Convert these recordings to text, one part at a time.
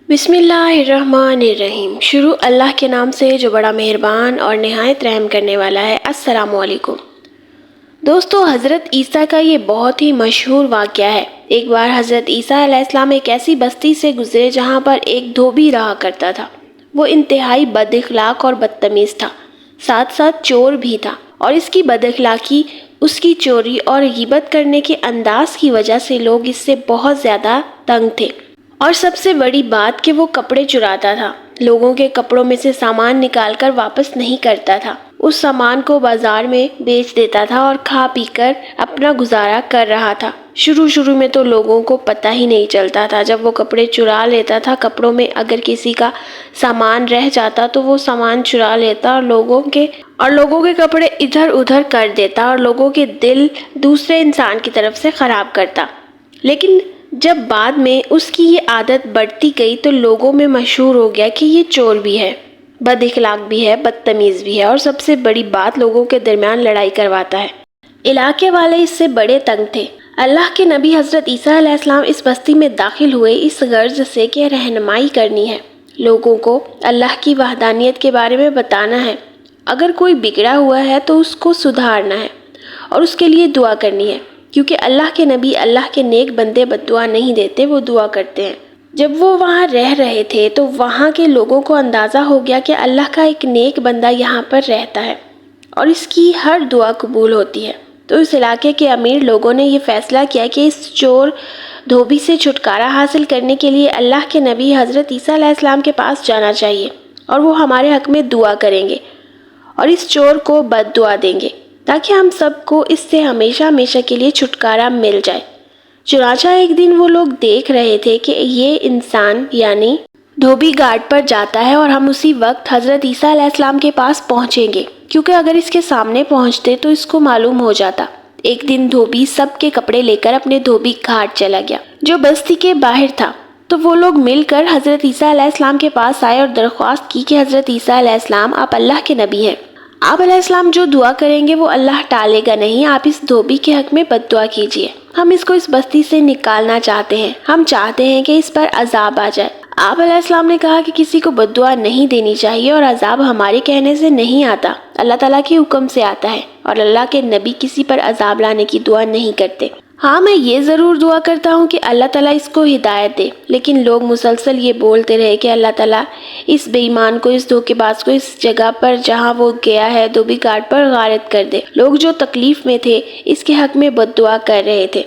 بسم اللہ الرحمن الرحیم۔ شروع اللہ کے نام سے جو بڑا مہربان اور نہایت رحم کرنے والا ہے۔ السلام علیکم دوستو، حضرت عیسیٰ کا یہ بہت ہی مشہور واقعہ ہے۔ ایک بار حضرت عیسیٰ علیہ السلام ایک ایسی بستی سے گزرے جہاں پر ایک دھوبی رہا کرتا تھا۔ وہ انتہائی بد اخلاق اور بدتمیز تھا، ساتھ ساتھ چور بھی تھا، اور اس کی بد اخلاقی، اس کی چوری اور غیبت کرنے کے انداز کی وجہ سے لوگ اس سے بہت زیادہ تنگ تھے۔ اور سب سے بڑی بات کہ وہ کپڑے چراتا تھا، لوگوں کے کپڑوں میں سے سامان نکال کر واپس نہیں کرتا تھا، اس سامان کو بازار میں بیچ دیتا تھا اور کھا پی کر اپنا گزارا کر رہا تھا۔ شروع میں تو لوگوں کو پتہ ہی نہیں چلتا تھا۔ جب وہ کپڑے چرا لیتا تھا، کپڑوں میں اگر کسی کا سامان رہ جاتا تو وہ سامان چرا لیتا اور لوگوں کے کپڑے ادھر ادھر کر دیتا اور لوگوں کے دل دوسرے انسان کی طرف سے خراب کرتا۔ لیکن جب بعد میں اس کی یہ عادت بڑھتی گئی تو لوگوں میں مشہور ہو گیا کہ یہ چور بھی ہے، بد اخلاق بھی ہے، بدتمیز بھی ہے، اور سب سے بڑی بات لوگوں کے درمیان لڑائی کرواتا ہے۔ علاقے والے اس سے بڑے تنگ تھے۔ اللہ کے نبی حضرت عیسیٰ علیہ السلام اس بستی میں داخل ہوئے اس غرض سے کہ رہنمائی کرنی ہے، لوگوں کو اللہ کی وحدانیت کے بارے میں بتانا ہے۔ اگر کوئی بگڑا ہوا ہے تو اس کو سدھارنا ہے اور اس کے لیے دعا کرنی ہے، کیونکہ اللہ کے نبی، اللہ کے نیک بندے بد دعا نہیں دیتے، وہ دعا کرتے ہیں۔ جب وہ وہاں رہ رہے تھے تو وہاں کے لوگوں کو اندازہ ہو گیا کہ اللہ کا ایک نیک بندہ یہاں پر رہتا ہے اور اس کی ہر دعا قبول ہوتی ہے۔ تو اس علاقے کے امیر لوگوں نے یہ فیصلہ کیا کہ اس چور دھوبی سے چھٹکارا حاصل کرنے کے لیے اللہ کے نبی حضرت عیسیٰ علیہ السلام کے پاس جانا چاہیے، اور وہ ہمارے حق میں دعا کریں گے اور اس چور کو بد دعا دیں گے تاکہ ہم سب کو اس سے ہمیشہ کے لیے چھٹکارا مل جائے۔ چنانچہ ایک دن وہ لوگ دیکھ رہے تھے کہ یہ انسان یعنی دھوبی گھاٹ پر جاتا ہے اور ہم اسی وقت حضرت عیسیٰ علیہ السلام کے پاس پہنچیں گے، کیونکہ اگر اس کے سامنے پہنچتے تو اس کو معلوم ہو جاتا۔ ایک دن دھوبی سب کے کپڑے لے کر اپنے دھوبی گھاٹ چلا گیا جو بستی کے باہر تھا۔ تو وہ لوگ مل کر حضرت عیسیٰ علیہ السلام کے پاس آئے اور درخواست کی کہ حضرت عیسیٰ علیہ السلام، آپ اللہ کے نبی ہیں، آپ علیہ السلام جو دعا کریں گے وہ اللہ ٹالے گا نہیں، آپ اس دھوبی کے حق میں بد دعا کیجیے، ہم اس کو اس بستی سے نکالنا چاہتے ہیں، ہم چاہتے ہیں کہ اس پر عذاب آ جائے۔ آپ علیہ السلام نے کہا کہ کسی کو بد دعا نہیں دینی چاہیے اور عذاب ہمارے کہنے سے نہیں آتا، اللہ تعالیٰ کے حکم سے آتا ہے، اور اللہ کے نبی کسی پر عذاب لانے کی دعا نہیں کرتے۔ ہاں، میں یہ ضرور دعا کرتا ہوں کہ اللہ تعالیٰ اس کو ہدایت دے۔ لیکن لوگ مسلسل یہ بولتے رہے کہ اللہ تعالیٰ اس بے ایمان کو، اس دھوکے باز کو اس جگہ پر جہاں وہ گیا ہے دھوبی گھاٹ پر غارت کر دے۔ لوگ جو تکلیف میں تھے اس کے حق میں بد دعا کر رہے تھے،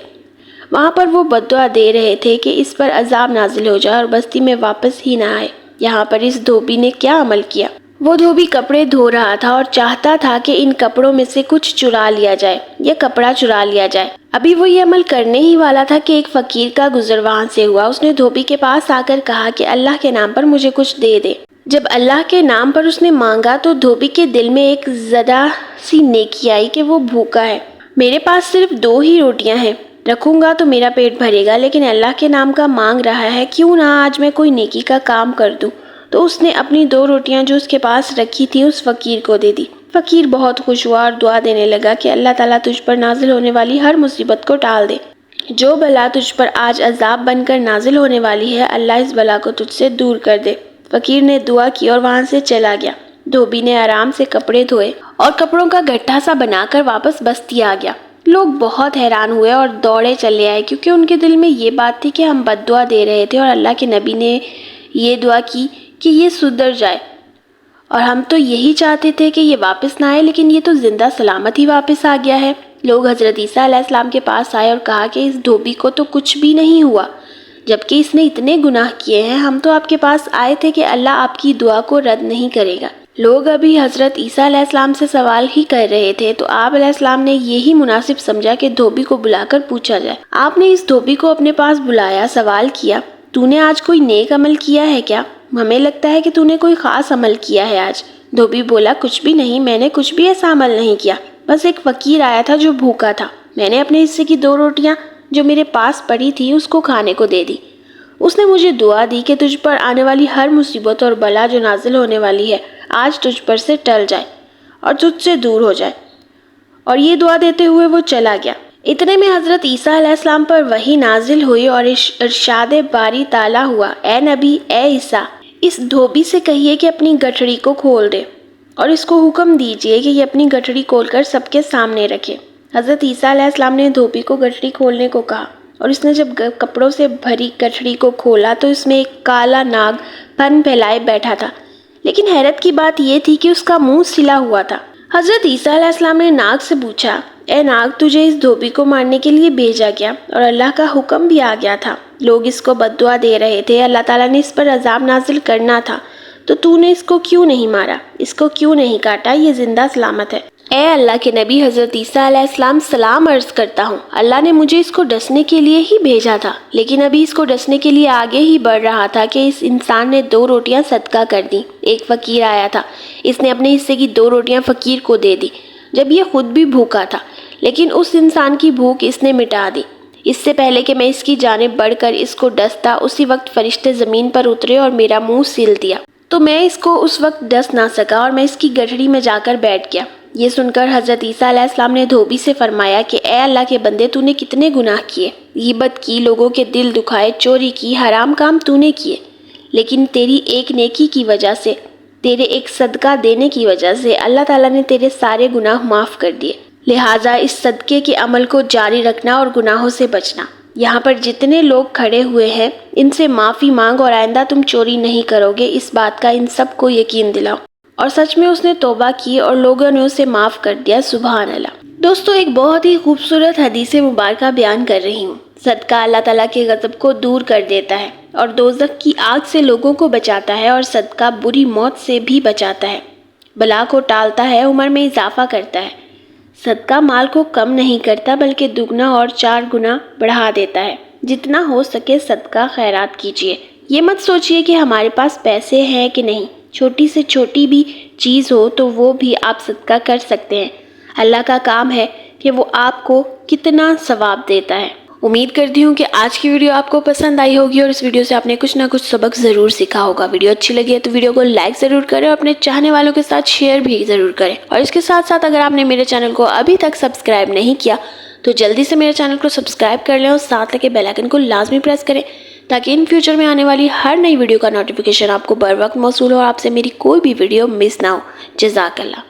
وہاں پر وہ بد دعا دے رہے تھے کہ اس پر عذاب نازل ہو جائے اور بستی میں واپس ہی نہ آئے۔ یہاں پر اس دھوبی نے کیا عمل کیا؟ وہ دھوبی کپڑے دھو رہا تھا اور چاہتا تھا کہ ان کپڑوں میں سے کچھ چرا لیا جائے یا کپڑا چرا لیا جائے۔ ابھی وہ یہ عمل کرنے ہی والا تھا کہ ایک فقیر کا گزر وہاں سے ہوا۔ اس نے دھوبی کے پاس آ کر کہا کہ اللہ کے نام پر مجھے کچھ دے دے۔ جب اللہ کے نام پر اس نے مانگا تو دھوبی کے دل میں ایک زدہ سی نیکی آئی کہ وہ بھوکا ہے، میرے پاس صرف 2 ہی روٹیاں ہیں، رکھوں گا تو میرا پیٹ بھرے گا، لیکن اللہ کے نام کا مانگ رہا ہے، کیوں نہ آج میں کوئی نیکی کا کام کر دوں۔ تو اس نے اپنی 2 روٹیاں جو اس کے پاس رکھی تھی اس فقیر کو دے دی۔ فقیر بہت خوش ہوا اور دعا دینے لگا کہ اللہ تعالیٰ تجھ پر نازل ہونے والی ہر مصیبت کو ٹال دے، جو بلا تجھ پر آج عذاب بن کر نازل ہونے والی ہے، اللہ اس بلا کو تجھ سے دور کر دے۔ فقیر نے دعا کی اور وہاں سے چلا گیا۔ دھوبی نے آرام سے کپڑے دھوئے اور کپڑوں کا گٹھا سا بنا کر واپس بستی آ گیا۔ لوگ بہت حیران ہوئے اور دوڑے چلے آئے، کیونکہ ان کے دل میں یہ بات تھی کہ ہم بد دعا دے رہے تھے اور اللہ کے نبی نے یہ دعا کی کہ یہ سدھر جائے، اور ہم تو یہی چاہتے تھے کہ یہ واپس نہ آئے، لیکن یہ تو زندہ سلامت ہی واپس آ گیا ہے۔ لوگ حضرت عیسیٰ علیہ السلام کے پاس آئے اور کہا کہ اس دھوبی کو تو کچھ بھی نہیں ہوا، جبکہ اس نے اتنے گناہ کیے ہیں۔ ہم تو آپ کے پاس آئے تھے کہ اللہ آپ کی دعا کو رد نہیں کرے گا۔ لوگ ابھی حضرت عیسیٰ علیہ السلام سے سوال ہی کر رہے تھے تو آپ علیہ السلام نے یہی مناسب سمجھا کہ دھوبی کو بلا کر پوچھا جائے۔ آپ نے اس دھوبی کو اپنے پاس بلایا، سوال کیا، تو نے آج کوئی نیک عمل کیا ہے کیا؟ ہمیں لگتا ہے کہ تو نے کوئی خاص عمل کیا ہے آج۔ دھوبی بولا، کچھ بھی نہیں، میں نے کچھ بھی ایسا عمل نہیں کیا، بس ایک فقیر آیا تھا جو بھوکا تھا، میں نے اپنے حصے کی 2 روٹیاں جو میرے پاس پڑی تھی اس کو کھانے کو دے دی۔ اس نے مجھے دعا دی کہ تجھ پر آنے والی ہر مصیبت اور بلا جو نازل ہونے والی ہے آج تجھ پر سے ٹل جائے اور تجھ سے دور ہو جائے، اور یہ دعا دیتے ہوئے وہ چلا گیا۔ اتنے میں حضرت عیسیٰ علیہ السلام پر وحی نازل ہوئی اور ارشاد باری تعالیٰ ہوا، اے نبی، اے عیسیٰ، اس دھوبی سے کہیے کہ اپنی گٹھڑی کو کھول دے اور اس کو حکم دیجئے کہ یہ اپنی گٹھڑی کھول کر سب کے سامنے رکھے۔ حضرت عیسیٰ علیہ السلام نے دھوبی کو گٹھڑی کھولنے کو کہا اور اس نے جب کپڑوں سے بھری گٹھڑی کو کھولا تو اس میں ایک کالا ناگ پن پھیلائے بیٹھا تھا، لیکن حیرت کی بات یہ تھی کہ اس کا منہ سلا ہوا تھا۔ حضرت عیسیٰ علیہ السلام نے ناگ سے پوچھا، اے ناگ، تجھے اس دھوبی کو مارنے کے لیے بھیجا گیا اور اللہ کا حکم بھی آ گیا تھا، لوگ اس کو بد دعا دے رہے تھے، اللہ تعالیٰ نے اس پر عذاب نازل کرنا تھا، تو نے اس کو کیوں نہیں مارا، اس کو کیوں نہیں کاٹا، یہ زندہ سلامت ہے۔ اے اللہ کے نبی حضرت عیسیٰ علیہ السلام، سلام عرض کرتا ہوں، اللہ نے مجھے اس کو ڈسنے کے لیے ہی بھیجا تھا، لیکن ابھی اس کو ڈسنے کے لیے آگے ہی بڑھ رہا تھا کہ اس انسان نے 2 روٹیاں صدقہ کر دیں۔ ایک فقیر آیا تھا، اس نے اپنے حصے کی 2 روٹیاں فقیر کو دے دی، جب یہ خود بھی بھوکا تھا، لیکن اس انسان کی بھوک اس نے مٹا دی۔ اس سے پہلے کہ میں اس کی جانب بڑھ کر اس کو ڈستا، اسی وقت فرشتے زمین پر اترے اور میرا منہ سیل دیا، تو میں اس کو اس وقت ڈس نہ سکا اور میں اس کی گٹھڑی میں جا کر بیٹھ گیا۔ یہ سن کر حضرت عیسیٰ علیہ السلام نے دھوبی سے فرمایا کہ اے اللہ کے بندے، تو نے کتنے گناہ کیے، غیبت کی، لوگوں کے دل دکھائے، چوری کی، حرام کام تو نے کیے، لیکن تیری ایک نیکی کی وجہ سے، تیرے ایک صدقہ دینے کی وجہ سے اللہ تعالیٰ نے تیرے سارے گناہ معاف کر دیے، لہٰذا اس صدقے کے عمل کو جاری رکھنا اور گناہوں سے بچنا۔ یہاں پر جتنے لوگ کھڑے ہوئے ہیں ان سے معافی مانگ اور آئندہ تم چوری نہیں کرو گے، اس بات کا ان سب کو یقین دلاؤ۔ اور سچ میں اس نے توبہ کی اور لوگوں نے اسے معاف کر دیا، سبحان اللہ۔ دوستو، ایک بہت ہی خوبصورت حدیث مبارکہ بیان کر رہی ہوں۔ صدقہ اللہ تعالیٰ کے غضب کو دور کر دیتا ہے اور دوزخ کی آگ سے لوگوں کو بچاتا ہے، اور صدقہ بری موت سے بھی بچاتا ہے، بلا کو ٹالتا ہے، عمر میں اضافہ کرتا ہے۔ صدقہ مال کو کم نہیں کرتا بلکہ دگنا اور 4 گنا بڑھا دیتا ہے۔ جتنا ہو سکے صدقہ خیرات کیجیے۔ یہ مت سوچئے کہ ہمارے پاس پیسے ہیں کہ نہیں، چھوٹی سے چھوٹی بھی چیز ہو تو وہ بھی آپ صدقہ کر سکتے ہیں۔ اللہ کا کام ہے کہ وہ آپ کو کتنا ثواب دیتا ہے۔ امید کرتی ہوں کہ آج کی ویڈیو آپ کو پسند آئی ہوگی اور اس ویڈیو سے آپ نے کچھ نہ کچھ سبق ضرور سیکھا ہوگا۔ ویڈیو اچھی لگی ہے تو ویڈیو کو لائک ضرور کریں اور اپنے چاہنے والوں کے ساتھ شیئر بھی ضرور کریں، اور اس کے ساتھ ساتھ اگر آپ نے میرے چینل کو ابھی تک سبسکرائب نہیں کیا تو جلدی سے میرے چینل کو سبسکرائب کر لیں اور ساتھ لگے بیل آئیکن کو لازمی پریس کریں تاکہ ان فیوچر میں آنے والی ہر نئی ویڈیو کا نوٹیفیکیشن آپ کو بر وقت موصول ہو اور آپ سے میری کوئی بھی ویڈیو مس نہ ہو۔ جزاک اللہ۔